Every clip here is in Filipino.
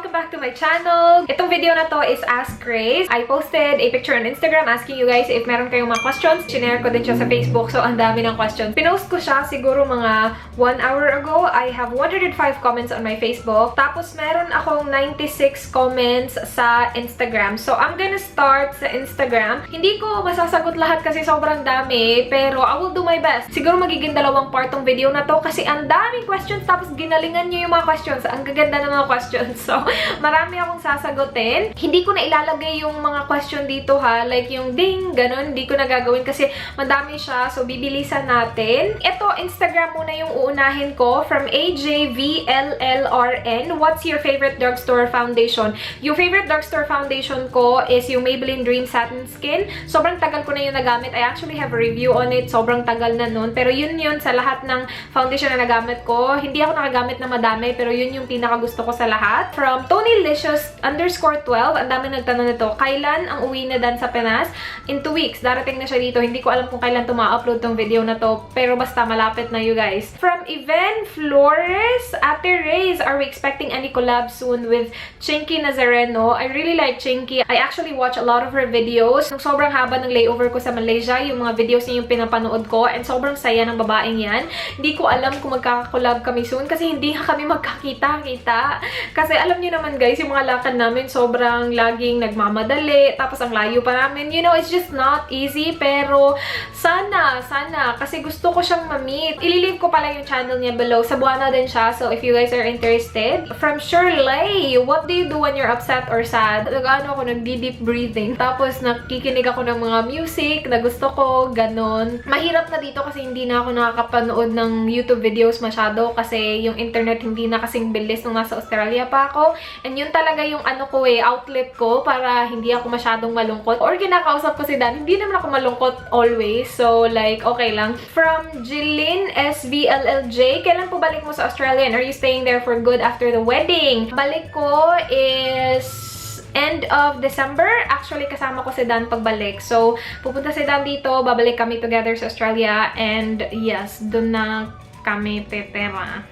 Welcome back to my channel. Itong video na to is askrhaze. I posted a picture on Instagram asking you guys if meron kayong mga questions. Shinare ko din siya sa Facebook, so ang dami ng questions. Pinost ko siya siguro mga 1 hour ago. I have 105 comments on my Facebook. Tapos meron akong 96 comments sa Instagram. So I'm gonna start sa Instagram. Hindi ko masasagot lahat kasi sobrang dami, pero I will do my best. Siguro magiging dalawang part tong video na to kasi ang daming questions tapos ginalingan nyo yung mga questions. Ang gaganda ng mga questions. So, marami akong sasagutin. Hindi ko na ilalagay yung mga question dito ha. Like yung ding, ganun. Hindi ko na gagawin kasi madami siya. So, bibilisan natin. Ito, Instagram muna yung uunahin ko. From AJVLLRN. What's your favorite drugstore foundation? Yung favorite drugstore foundation ko is yung Maybelline Dream Satin Skin. Sobrang tagal ko na yung nagamit. I actually have a review on it. Sobrang tagal na nun. Pero yun sa lahat ng foundation na nagamit ko. Hindi ako nakagamit na madami, pero yun yung pinaka gusto ko sa lahat. From TonyLicious_12, ang dami nagtanong nito, kailan ang uwi na Dan sa Pinas? In 2 weeks, darating na siya dito. Hindi ko alam kung kailan ma-upload tong video na to, pero basta malapit na you guys. From Even Flores, Ate Rhaze, are we expecting any collab soon with Chinky Nazareno? I really like Chinky. I actually watch a lot of her videos. Nung sobrang haba ng layover ko sa Malaysia, yung mga videos niya yung pinapanood ko, and sobrang saya ng babaeng yan. Hindi ko alam kung magkakakolab kami soon kasi hindi kami magkakita-kita. Kasi alam niyo naman guys, yung mga lakad namin sobrang laging nagmamadali, tapos ang layo pa namin. You know, it's just not easy, pero sana, kasi gusto ko siyang ma-meet. Ililink ko pala yung channel niya below. Cebuana din siya, so if you guys are interested. From Shirley, what do you do when you're upset or sad? Nag-ano ako, nagdi-deep breathing. Tapos nakikinig ako ng mga music na gusto ko, ganon. Mahirap na dito kasi hindi na ako nakakapanood ng YouTube videos masyado kasi yung internet hindi na kasing bilis nung nasa Australia pa ako. And yun talaga yung ano ko outlet ko para hindi ako masyadong malungkot. Or kinakausap ko si Dan, hindi naman ako malungkot always. So like, okay lang. From Jilin SVLLJ, kailan po balik mo sa Australia and are you staying there for good after the wedding? Balik ko is end of December. Actually, kasama ko si Dan pagbalik. So, pupunta si Dan dito, babalik kami together sa Australia, and yes, dun na kami titira.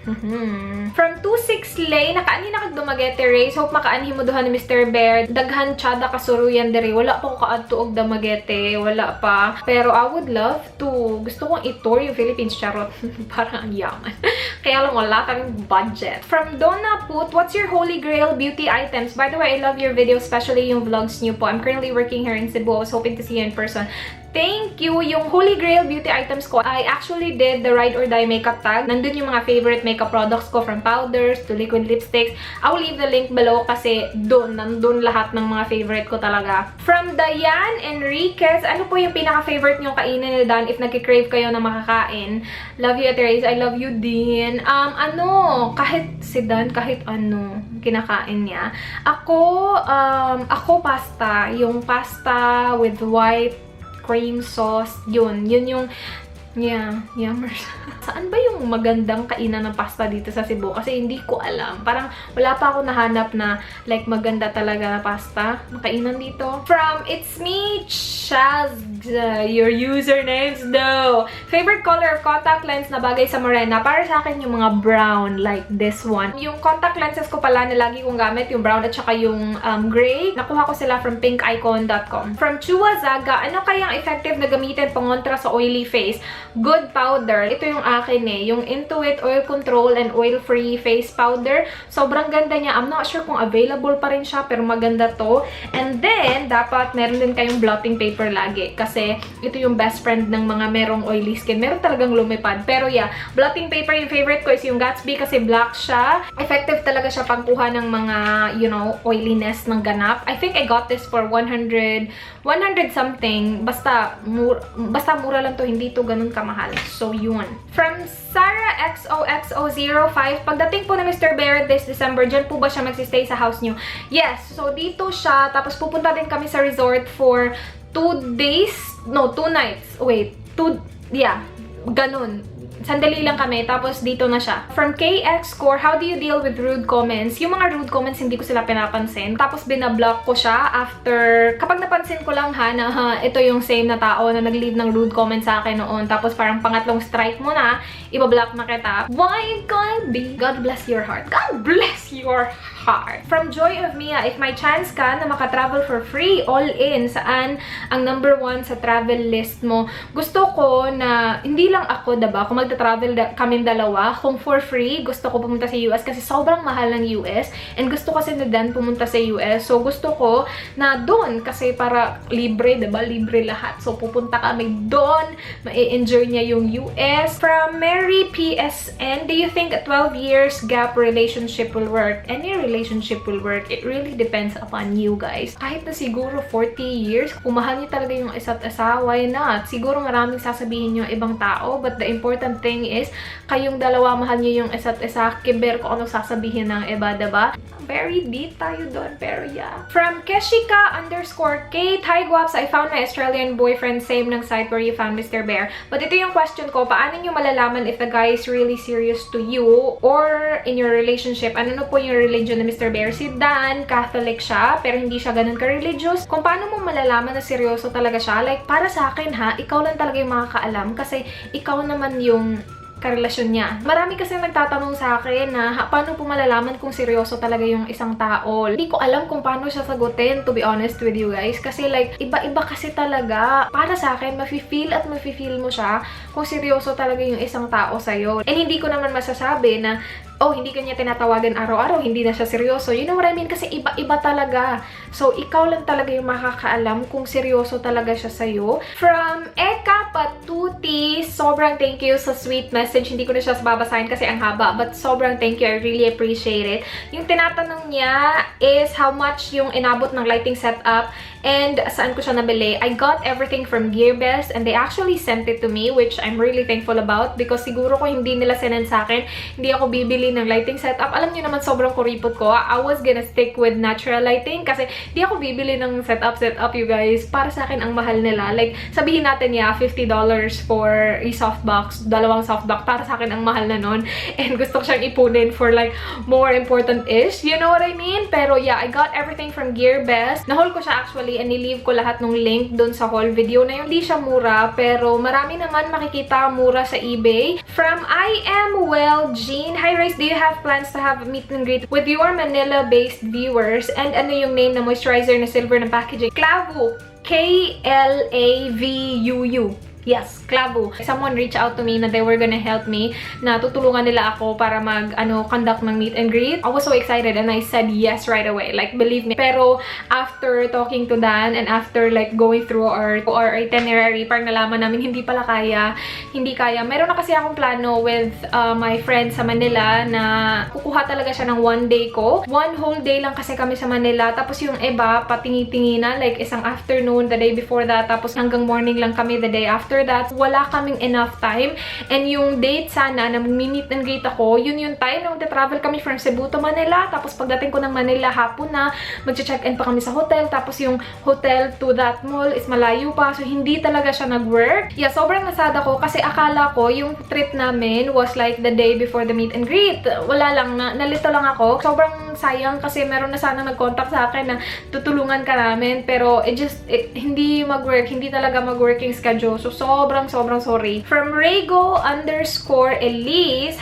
From 26 Lay, nakaani na kag dumagete Rhaze. Hope makaanhi mo duha ni Mr. Bear. Daghan tsada kasuruyan diri. Wala pa ko kaadto og damagete. Wala pa. Pero I would love to. Gusto kong i-tour yung Philippines, charot. Parang ang yaman. Kaya lang wala kaming budget. From Donna Put, what's your holy grail beauty items? By the way, I love your video, especially yung vlogs niyo po. I'm currently working here in Cebu. I was hoping to see you in person. Thank you! Yung Holy Grail beauty items ko, I actually did the Ride or Die makeup tag. Nandun yung mga favorite makeup products ko, from powders to liquid lipsticks. I will leave the link below kasi nandun lahat ng mga favorite ko talaga. From Diane Enriquez, ano po yung pinaka-favorite nyong kainin ni Dan if nagkikrave kayo na makakain? Love you, Ate Rhaze. I love you din. Kahit si Dan, kahit ano, kinakain niya. Ako pasta. Yung pasta with white cream sauce, yun yung yummers. Saan ba yung magandang kainan ng pasta dito sa Cebu? Kasi hindi ko alam. Parang wala pa ako nahanap na like maganda talaga na pasta na kainan dito. From It's Me, Chaz, your usernames though. Favorite color of contact lens na bagay sa morena? Para sa akin yung mga brown, like this one. Yung contact lenses ko pala na lagi kong gamit, yung brown at saka yung gray. Nakuha ko sila from pinkicon.com. From Chua Zaga, ano kayang effective na gamitin pangontra sa oily face? Good powder. Ito yung akin yung Intuit Oil Control and Oil-Free Face Powder. Sobrang ganda niya. I'm not sure kung available pa rin siya, pero maganda to. And then, dapat meron din kayong blotting paper lagi. Kasi ito yung best friend ng mga merong oily skin. Meron talagang lumipad. Pero yeah, blotting paper, yung favorite ko is yung Gatsby kasi black siya. Effective talaga siya pangkuha ng mga, you know, oiliness ng ganap. I think I got this for 100 something. Basta mura lang to. Hindi to ganun kamahal. So, yun. From Sarah XOXO05, pagdating po na Mr. Bear this December, dyan po ba siya magsistay sa house nyo? Yes. So, dito siya. Tapos, pupunta din kami sa resort for 2 days. No, 2 nights. Wait. Ganun. Sandali lang kami, tapos dito na siya. From KX Core, how do you deal with rude comments? Yung mga rude comments, hindi ko sila pinapansin. Tapos binablock ko siya after, kapag napansin ko lang na ito yung same na tao na nag-leave ng rude comments sa akin noon. Tapos parang pangatlong strike mo na, ibablock na kita. Why God bless your heart. God bless your heart. heart. From Joy of Mia, if may chance ka na makatravel for free, all in, saan ang number 1 sa travel list mo? Gusto ko na, hindi lang ako, diba? Kung magta-travel kaming dalawa, kung for free, gusto ko pumunta sa US kasi sobrang mahal ng US. And gusto kasi na Dan pumunta sa US. So, gusto ko na doon kasi para libre, diba? Libre lahat. So, pupunta kami doon. Ma-enjoy niya yung US. From Mary PSN, do you think a 12 years gap relationship will work? Any relationship will work. It really depends upon you guys. Kahit na siguro 40 years, kung mahal niyo talaga yung isa't isa, why not? Siguro maraming sasabihin yung ibang tao, but the important thing is, kayong dalawa mahal niyo yung isa't isa, kiber ko ano sasabihin ng iba, diba? Very deep tayo doon, pero yeah. From Keshika_Kate, hi guaps, I found my Australian boyfriend, same ng site where you found Mr. Bear. But ito yung question ko, paano nyo malalaman if the guy is really serious to you or in your relationship? Ano na po yung religion ni Mr. Bear? Si Dan, Catholic siya, pero hindi siya ganun ka-religious. Kung paano mo malalaman na seryoso talaga siya, like para sa akin ha, ikaw lang talaga yung makakaalam kasi ikaw naman yung karelasyon niya. Marami kasi nagtatanong sa akin na paano po malalaman kung seryoso talaga yung isang tao. Hindi ko alam kung paano siya sagutin, to be honest with you guys. Kasi like, iba-iba kasi talaga. Para sa akin, mafe-feel mo siya kung seryoso talaga yung isang tao sa'yo. And hindi ko naman masasabi na oh, hindi ka niya tinatawagan araw-araw, hindi na siya seryoso. You know what I mean? Kasi iba-iba talaga. So, ikaw lang talaga yung makakaalam kung seryoso talaga siya sa'yo. From Eka Patuti, sobrang thank you sa sweet message. Hindi ko na siya babasahin kasi ang haba. But sobrang thank you. I really appreciate it. Yung tinatanong niya is how much yung inabot ng lighting setup and saan ko siya nabili. I got everything from GearBest and they actually sent it to me, which I'm really thankful about because siguro kung hindi nila sinend sa akin, hindi ako bibili ng lighting setup. Alam niyo naman sobrang kuripot ko. I was gonna stick with natural lighting kasi di ako bibili ng setup you guys. Para sa akin ang mahal nila. Like sabihin natin $50 for a softbox, dalawang softbox. Para sa akin ang mahal na nun. And gusto ko siyang ipunin for like more important ish. You know what I mean? Pero yeah, I got everything from GearBest. Nahol ko siya actually and nilive ko lahat ng link dun sa haul video na yun. Hindi siya mura pero marami naman makikita mura sa eBay. From I Am Well Jean, hi Rhaze, do you have plans to have meet and greet with your Manila-based viewers? And ano yung name na moisturizer na silver na packaging? Klavu. K-L-A-V-U-U. Yes, Klavu. Someone reached out to me na they were gonna help me na tutulungan nila ako para conduct ng meet and greet. I was so excited and I said yes right away. Like, believe me. Pero after talking to Dan and after like going through our itinerary, parang nalaman namin hindi pala kaya. Hindi kaya. Meron na kasi akong plano with my friend sa Manila na kukuha talaga siya ng one day ko. One whole day lang kasi kami sa Manila. Tapos yung iba, patingi-tingi na. Like, isang afternoon, the day before that. Tapos hanggang morning lang kami the day after that, wala kaming enough time. And yung date sana na mag-meet and greet ako, yun yung time na magta-travel kami from Cebu to Manila. Tapos pagdating ko ng Manila, hapon na, mag-check-in pa kami sa hotel. Tapos yung hotel to that mall is malayo pa. So, hindi talaga siya nag-work. Yeah, sobrang nasad ako kasi akala ko yung trip namin was like the day before the meet and greet. Wala lang, nalito lang ako. Sobrang sayang kasi meron na sana nag-contact sa akin na tutulungan ka namin. Pero hindi mag-work. Hindi talaga mag-working schedule. So, sobrang sorry. From Rego_Elise,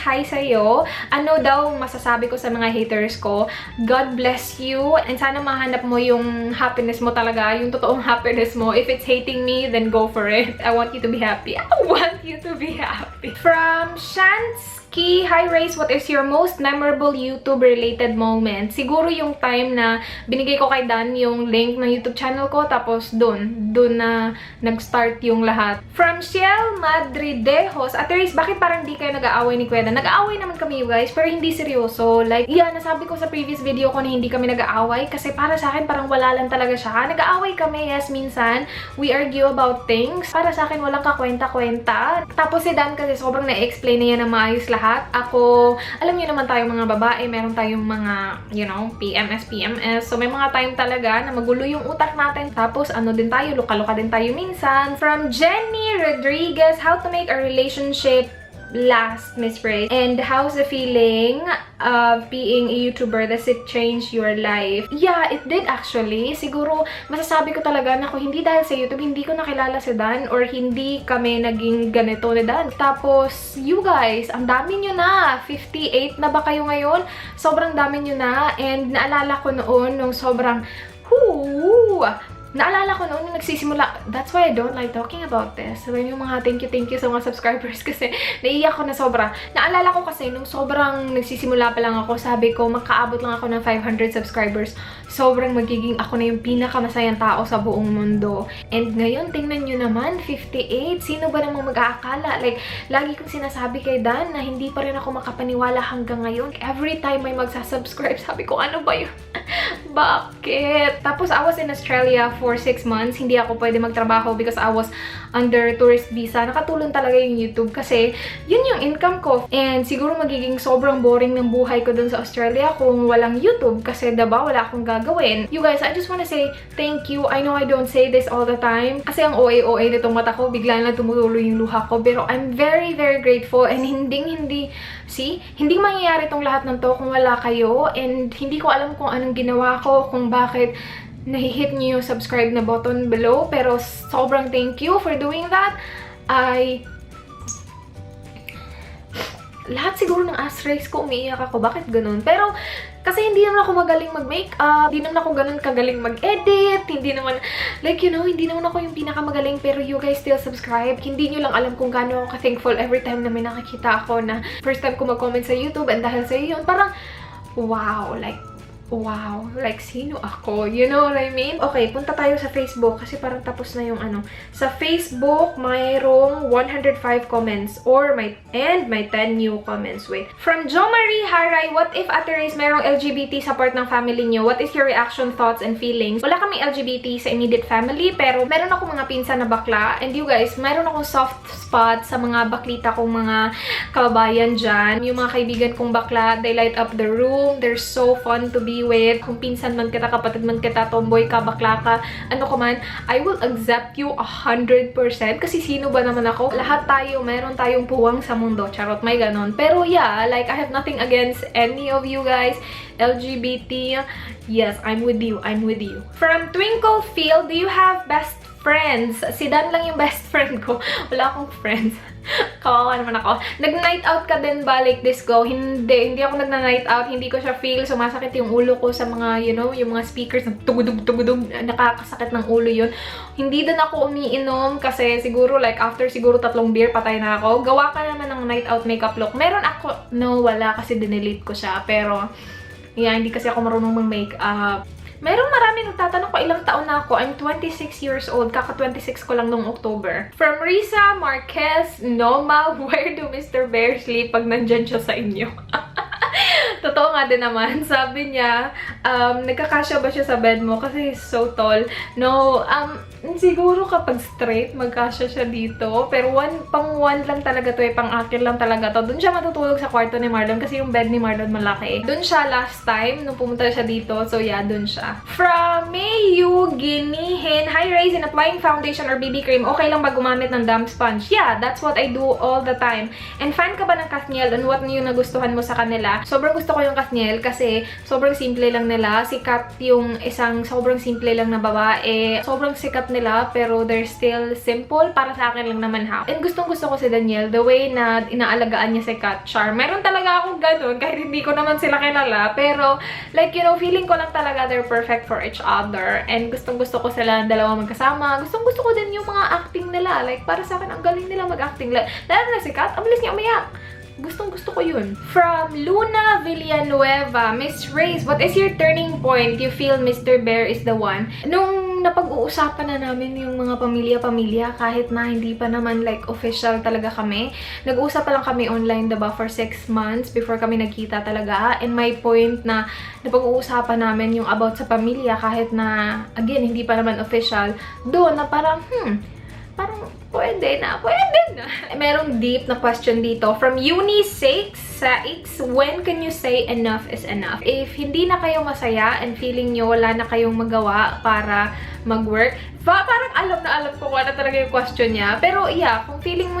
hi sa'yo. Ano daw masasabi ko sa mga haters ko? God bless you. And sana mahanap mo yung happiness mo talaga. Yung totoong happiness mo. If it's hating me, then go for it. I want you to be happy. I want you to be happy. From Shans, hi Rhaze, what is your most memorable YouTube-related moment? Siguro yung time na binigay ko kay Dan yung link ng YouTube channel ko, tapos dun na nag-start yung lahat. From Shiel Madridejos, Ate Rhaze, bakit parang di kayo nag-aaway ni Kuya Dan? Nag-aaway naman kami, you guys, pero hindi seryoso. Like, yeah, nasabi ko sa previous video ko na hindi kami nag-aaway kasi para sa akin parang wala lang talaga siya. Nag-aaway kami, yes, minsan. We argue about things. Para sa akin, walang kakwenta-kwenta. Tapos si Dan kasi sobrang na-explain niya na maayos lahat. Ako, alam niyo naman tayong mga babae, meron tayong mga, you know, PMS. So, may mga time talaga na magulo yung utak natin. Tapos, ano din tayo, luka-luka din tayo minsan. From Jenny Rodriguez, how to make a relationship last, Miss Rhaze? And how's the feeling of being a YouTuber? Does it change your life? Yeah, it did actually. Siguro, masasabi ko talaga na kung hindi dahil sa YouTube, hindi ko nakilala si Dan or hindi kami naging ganito ni Dan. Tapos, you guys, ang dami nyo na. 58 na ba kayo ngayon? Sobrang dami nyo na. And naalala ko noon, nung sobrang, naalala ko noon nung nagsisimula, that's why I don't like talking about this. So, yung mga thank you sa mga subscribers kasi naiiyak ko na sobra. Naalala ko kasi nung sobrang nagsisimula pa lang ako, sabi ko makaabot lang ako ng 500 subscribers. Sobrang magiging ako na yung pinakamasayang tao sa buong mundo. And ngayon, tingnan nyo naman, 58. Sino ba namang mag-aakala? Like, lagi kong sinasabi kay Dan na hindi pa rin ako makapaniwala hanggang ngayon. Every time may magsasubscribe, sabi ko, ano ba yun? Bakit? Tapos, I was in Australia for 6 months. Hindi ako pwede magtrabaho because I was under tourist visa. Nakatulong talaga yung YouTube kasi yun yung income ko. And siguro magiging sobrang boring ng buhay ko dun sa Australia kung walang YouTube kasi diba, wala akong gagawin. You guys, I just wanna say thank you. I know I don't say this all the time kasi ang OA nitong mata ko, bigla na tumutuloy yung luha ko. Pero I'm very, very grateful and hindi mangyayari tong lahat ng to kung wala kayo. And hindi ko alam kung anong ginawa ko, kung bakit nahihit niyo yung subscribe na button below. Pero sobrang thank you for doing that. Lahat siguro ng askrhaze ko, umiiyak ako. Bakit ganun? Pero, kasi hindi naman ako magaling mag-makeup, hindi naman ako ganun kagaling mag-edit, hindi naman, like, you know, hindi naman ako yung pinakamagaling, pero you guys still subscribe. Hindi nyo lang alam kung gaano ako ka-thankful every time na may nakikita ako na first time ko mag-comment sa YouTube, and dahil sa yun, parang, wow, like, sino ako? You know what I mean? Okay, punta tayo sa Facebook kasi parang tapos na yung ano. Sa Facebook, mayroong 105 comments and may 10 new comments. Wait. From Jo Marie Haray, what if Ate Rhaze mayroong LGBT sa part ng family niyo? What is your reaction, thoughts, and feelings? Wala kaming LGBT sa immediate family, pero meron ako mga pinsan na bakla. And you guys, meron akong soft spot sa mga baklita kong mga kababayan dyan. Yung mga kaibigan kong bakla, they light up the room. They're so fun to be with. Kung pinsan man kita, kapatid man kita, tomboy ka, bakla ka, ano ko man, I will accept you 100%. Kasi sino ba naman ako? Lahat tayo, meron tayong puwang sa mundo. Charot, may ganon. Pero yeah, like, I have nothing against any of you guys. LGBT, yes, I'm with you. From Twinkle Field, do you have best friends? Si Dan lang yung best friend ko. Wala akong friends. Kawawa naman ako. Nag-night out ka din ba like this go? Hindi ako nagna-night out. Hindi ko siya feel. Sumasakit yung ulo ko sa mga, you know, yung mga speakers. Tugudug. Nakakasakit ng ulo yun. Hindi din ako umiinom kasi siguro like after siguro 3 beer, patay na ako. Gawa ka naman ng night out makeup look. Meron ako. No, wala kasi dinelete ko siya. Pero, yeah, hindi kasi ako marunong mag-makeup. Merong marami nagtatanong ko ilang taon na ako. I'm 26 years old. Kaka-26 ko lang noong October. From Risa Marquez, Noma, where do Mr. Bear sleep pag nandyan siya sa inyo? Totoo nga din naman. Sabi niya, nagkakasya ba siya sa bed mo? Kasi he's so tall. No, siguro kapag straight, magkasya siya dito. Pero pang one lang talaga to eh. Pang akin lang talaga to. Doon siya matutulog sa kwarto ni Marlon kasi yung bed ni Marlon malaki. Doon siya last time nung pumunta siya dito. So yeah, doon siya. From Mayu Ginihin, hi Rhaze, in applying foundation or BB cream, okay lang ba gumamit ng damp sponge? Yeah, that's what I do all the time. And fan ka ba ng Kathniel? And what yung nagustuhan mo sa kanila? Sobrang gusto ko yung Kathniel kasi sobrang simple lang nila. Sikat yung isang sobrang simple lang na babae. Sobrang sikat nila pero they're still simple. Para sa akin lang naman ha. And gustong gusto ko si Daniel. The way na inaalagaan niya si Kat Char. Meron talaga akong ganun kahit hindi ko naman sila kilala. Pero like you know, feeling ko lang talaga they're perfect for each other. And gustong gusto ko sila dalawa magkasama. Gustong gusto ko din yung mga acting nila. Like para sa akin ang galing nila mag-acting. Lalo na si Kat, ang bilis niya umiyak. Gustong-gusto ko yun. From Luna Villanueva, Miss Rhaze, what is your turning point? You feel Mr. Bear is the one? Nung napag-uusapan na namin yung mga pamilya-pamilya, kahit na hindi pa naman like official talaga kami, nag-uusap pa lang kami online, diba, for 6 months before kami nagkita talaga. And my point na napag-uusapan namin yung about sa pamilya, kahit na, again, hindi pa naman official, doon na parang, parang pwede na. Merong deep na question dito. From Uni6, rhaze.zigz, when can you say enough is enough? If hindi na kayo masaya and feeling nyo wala na kayong magawa para mag-work, parang alam ko kung ano talaga yung question niya. Pero yeah, kung feeling mo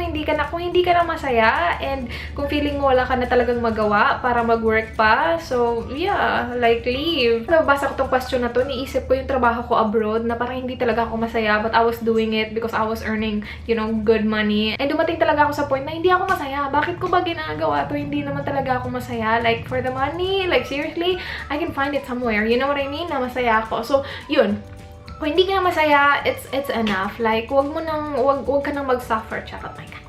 kung hindi ka na masaya and kung feeling mo wala ka na talagang magawa para mag-work pa, so yeah, like leave. Nabasa ko tong question na to, niisip ko yung trabaho ko abroad na parang hindi talaga ako masaya, but I was doing it because I was earning, you know, good money. And dumating talaga ako sa point na hindi ako masaya. Bakit ko ba ginagawa to? Hindi naman talaga ako masaya. Like, for the money, like seriously, I can find it somewhere. You know what I mean? Na masaya ako. So, yun. Kung hindi ka na masaya, it's enough. Like, wag ka nang mag-suffer. Charot, my God.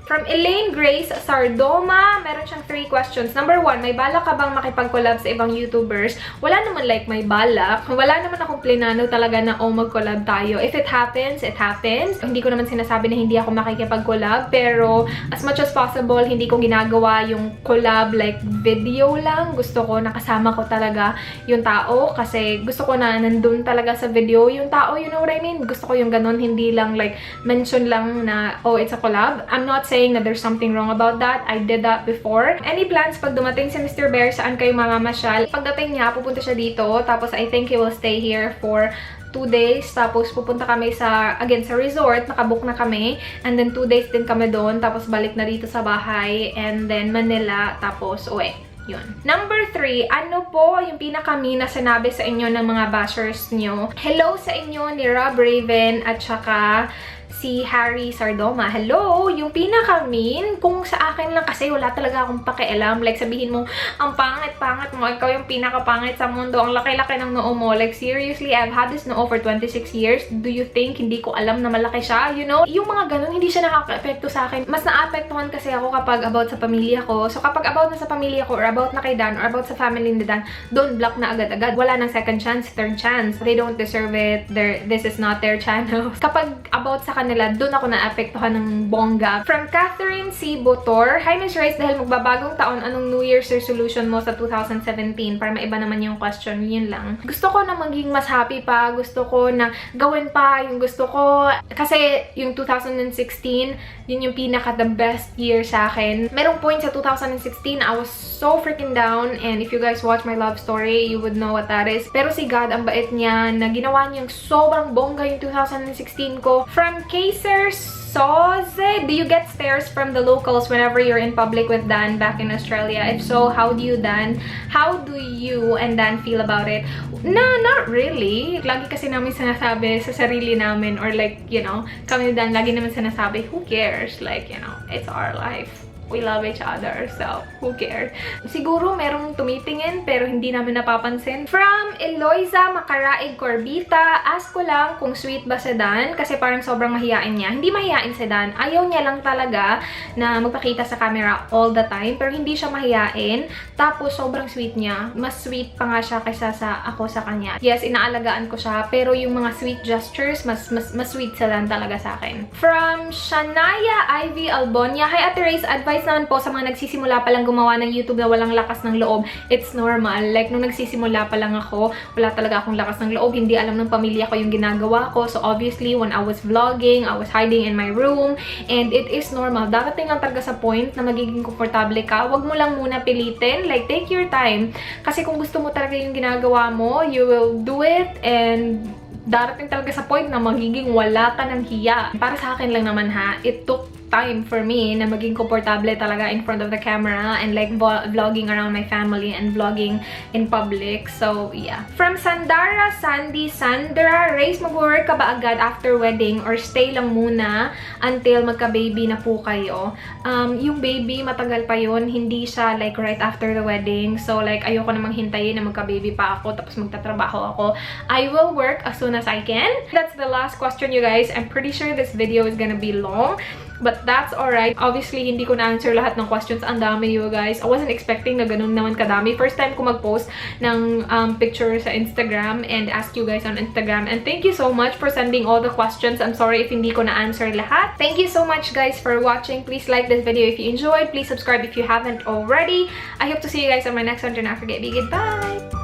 From Elaine Grace Sardoma, meron siyang 3 questions. Number 1, may balak ka bang makipag-collab sa ibang YouTubers? Wala naman like may balak. Wala naman akong plinano talaga na mag-collab tayo. If it happens, it happens. Hindi ko naman sinasabi na hindi ako makikipag-collab, pero as much as possible, hindi ko ginagawa yung collab like video lang. Gusto ko nakasama ko talaga yung tao kasi gusto ko na nandun talaga sa video yung tao, you know what I mean? Gusto ko yung ganun, hindi lang like mention lang na, oh, it's a collab. I'm not saying that there's something wrong about that. I did that before. Any plans pag dumating si Mr. Bear, saan kayo mamamasyal? Pagdating niya, pupunta siya dito. Tapos I think he will stay here for 2 days. Tapos pupunta kami sa resort. Nakabook na kami. And then 2 days din kami doon. Tapos balik na dito sa bahay. And then Manila. Tapos uwi. Yun. Number 3, ano po yung pinaka-mean na sinabi sa inyo ng mga bashers nyo? Hello sa inyo ni Rob Raven at saka si Harry Sardoma. Hello! Yung pinaka-mean, kung sa akin lang kasi wala talaga akong pakialam. Like, sabihin mo, ang pangit-pangit mo, ikaw yung pinaka-pangit sa mundo, ang laki-laki ng noo mo. Like, seriously, I've had this noo for 26 years. Do you think hindi ko alam na malaki siya? You know? Yung mga ganun, hindi siya nakaka-epekto sa akin. Mas na-apektuhan kasi ako kapag about sa pamilya ko. So, kapag about na sa pamilya ko, or about na kay Dan, or about sa family ni Dan, don't block na agad-agad. Wala nang second chance, third chance. They don't deserve it. This is not their channel. Kapag about sa kanila, doon ako na-apektuhan ng bongga. From Catherine C. Botor, Hi Miss Rhaze, dahil magbabagong taon, anong New Year's resolution mo sa 2017? Para maiba naman yung question, yun lang. Gusto ko na maging mas happy pa, gusto ko na gawin pa yung gusto ko. Kasi yung 2016, yun yung pinaka-the best year sa akin. Merong point sa 2016, I was so freaking down, and if you guys watch my love story, you would know what that is. Pero si God, ang bait niya, na ginawa niyang sobrang bongga yung 2016 ko. From Kaiser Soze, do you get stares from the locals whenever you're in public with Dan back in Australia? If so, how do you and Dan feel about it? No, not really. Lagi kasi namin sinasabi sa sarili namin, or like, you know, kami ni Dan, lagi naman sinasabi, who cares? Like, you know, it's our life. We love each other, so who cares? Siguro merong tumitingin pero hindi namin napapansin. From Eloisa Macaraig Corbita, ask ko lang kung sweet ba si Dan kasi parang sobrang mahiyain niya. Hindi mahiyain si Dan. Ayaw niya lang talaga na magpakita sa camera all the time, pero hindi siya mahiyain. Tapos sobrang sweet niya. Mas sweet pa nga siya kaysa ako sa kanya. Yes, inaalagaan ko siya, pero yung mga sweet gestures, mas sweet sa Dan talaga sa akin. From Shania Ivy Albonia, Hi Ate Rhaze, advice naman po sa mga nagsisimula pa lang gumawa ng YouTube na walang lakas ng loob. It's normal. Like, nung nagsisimula pa lang ako, wala talaga akong lakas ng loob. Hindi alam ng pamilya ko yung ginagawa ko. So, obviously, when I was vlogging, I was hiding in my room. And it is normal. Darating lang talaga sa point na magiging komportable ka. Huwag mo lang muna pilitin. Like, take your time. Kasi kung gusto mo talaga yung ginagawa mo, you will do it, and darating talaga sa point na magiging wala ka ng hiya. Para sa akin lang naman ha, it took time for me na maging komportable talaga in front of the camera and like vlogging around my family and vlogging in public. So, yeah. From Sandra Sandy Sandra, Rhaze, mag-work ka ba agad after wedding or stay lang muna until magka-baby na po kayo? Yung baby, matagal pa yun. Hindi siya like right after the wedding. So, like, ayoko namang hintayin na magka-baby pa ako tapos magtatrabaho ako. I will work as soon as I can. That's the last question, you guys. I'm pretty sure this video is gonna be long, but that's alright. Obviously, hindi ko na-answer lahat ng questions. Ang dami, you guys. I wasn't expecting na ganun naman kadami. First time ko mag-post ng picture sa Instagram and ask you guys on Instagram. And thank you so much for sending all the questions. I'm sorry if hindi ko na-answer lahat. Thank you so much, guys, for watching. Please like this video if you enjoyed. Please subscribe if you haven't already. I hope to see you guys on my next one. Do not forget, be good. Bye!